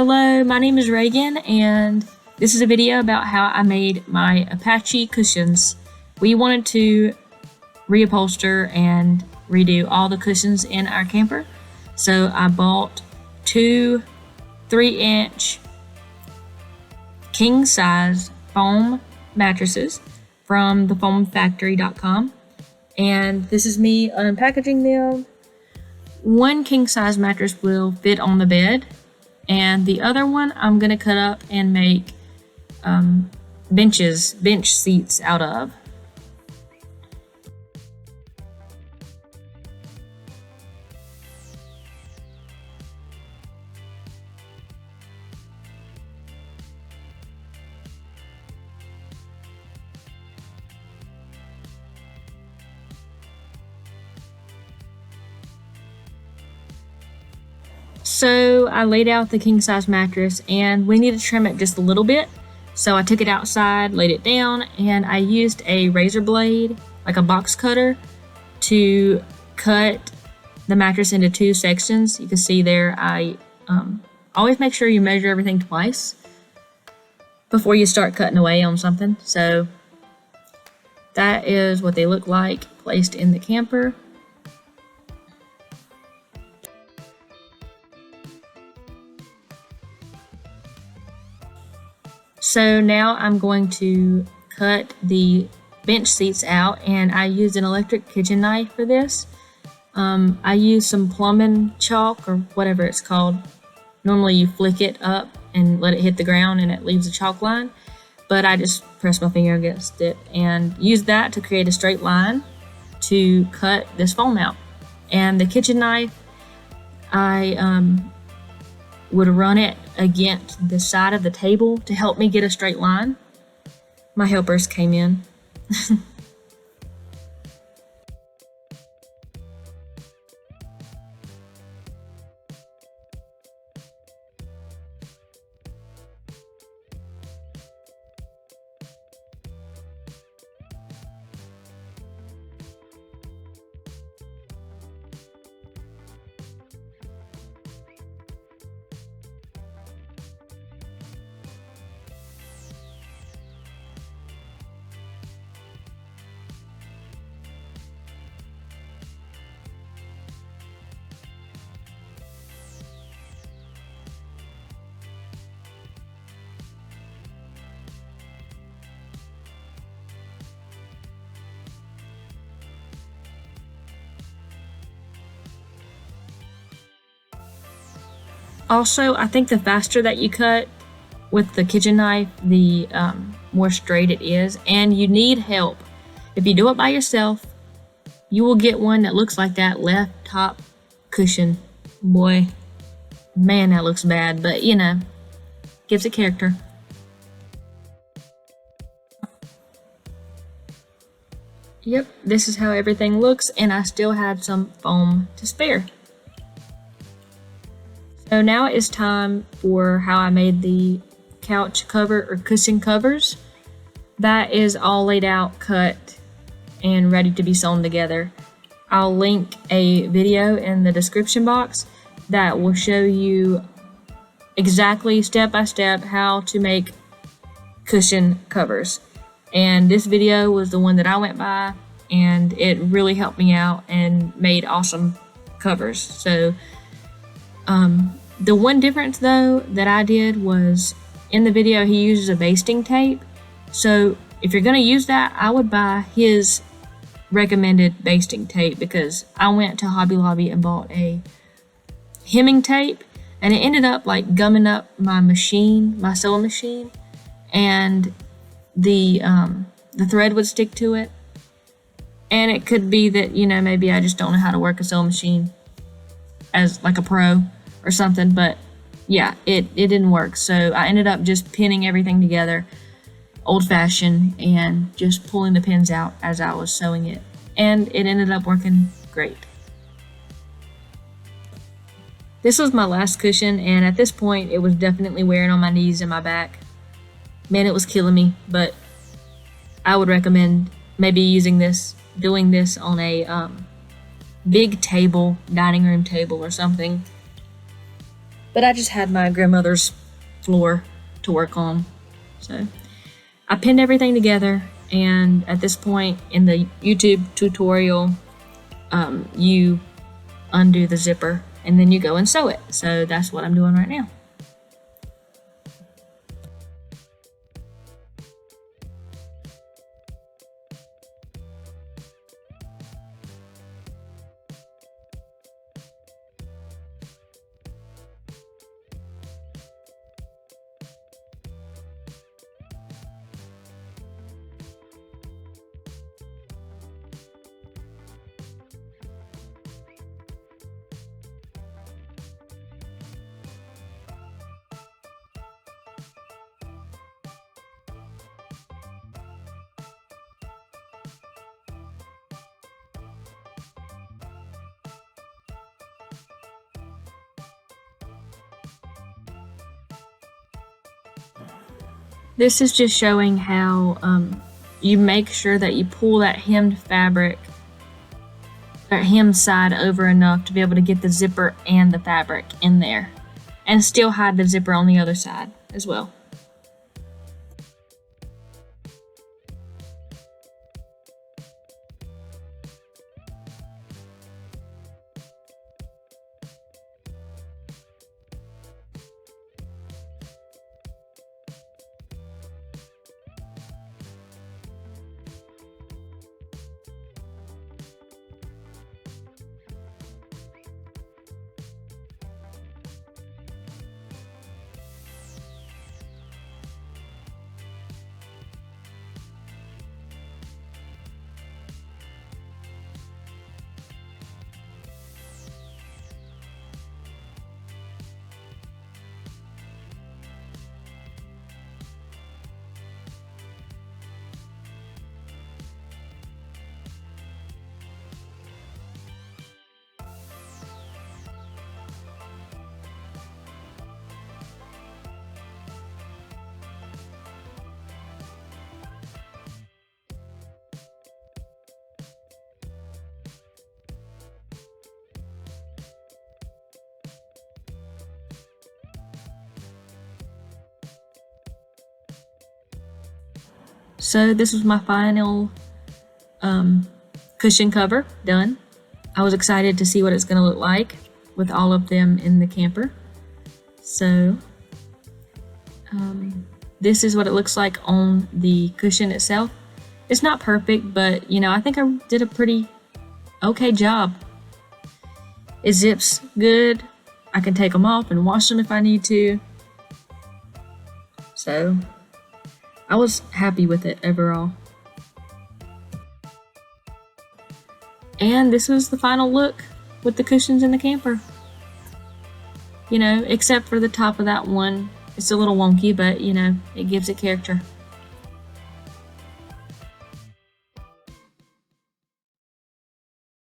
Hello, my name is Reagan, and this is a video about how I made my Apache cushions. We wanted to reupholster and redo all the cushions in our camper, so I bought two 3-inch king-size foam mattresses from thefoamfactory.com, and this is me unpackaging them. One king-size mattress will fit on the bed, and the other one I'm going to cut up and make bench seats out of. So I laid out the king size mattress, and we need to trim it just a little bit. So I took it outside, laid it down, and I used a razor blade, like a box cutter, to cut the mattress into two sections. You can see there, I always make sure you measure everything twice before you start cutting away on something. So that is what they look like placed in the camper. So now I'm going to cut the bench seats out, and I used an electric kitchen knife for this. I used some plumbing chalk or whatever it's called. Normally you flick it up and let it hit the ground and it leaves a chalk line, but I just pressed my finger against it and used that to create a straight line to cut this foam out. And the kitchen knife, I would run it against the side of the table to help me get a straight line. My helpers came in. Also, I think the faster that you cut with the kitchen knife, the more straight it is, and you need help. If you do it by yourself, you will get one that looks like that left top cushion. Boy, man, that looks bad, but you know, gives it character. Yep, this is how everything looks, and I still had some foam to spare. So now it's time for how I made the couch cover or cushion covers. That is all laid out, cut, and ready to be sewn together. I'll link a video in the description box that will show you exactly step by step how to make cushion covers. And this video was the one that I went by, and it really helped me out and made awesome covers. So the one difference though that I did was in the video he uses a basting tape. So if you're going to use that, I would buy his recommended basting tape, because I went to Hobby Lobby and bought a hemming tape, and it ended up like gumming up my machine, my sewing machine, and the thread would stick to it. And it could be that, you know, maybe I just don't know how to work a sewing machine as like a pro or something, but yeah, it didn't work. So I ended up just pinning everything together old-fashioned and just pulling the pins out as I was sewing it, and it ended up working great. This was my last cushion, and at this point it was definitely wearing on my knees and my back. Man, it was killing me, but I would recommend maybe doing this on a big table, dining room table or something. but I just had my grandmother's floor to work on. So I pinned everything together, and at this point in the YouTube tutorial, you undo the zipper and then you go and sew it. So that's what I'm doing right now. This is just showing how you make sure that you pull that hemmed fabric, that hem side over enough to be able to get the zipper and the fabric in there, and still hide the zipper on the other side as well. So this was my final cushion cover done. I was excited to see what it's going to look like with all of them in the camper. So this is what it looks like on the cushion itself. It's not perfect, but you know, I think I did a pretty okay job. It zips good. I can take them off and wash them if I need to. So I was happy with it overall. And this was the final look with the cushions in the camper. You know, except for the top of that one. It's a little wonky, but you know, it gives it character.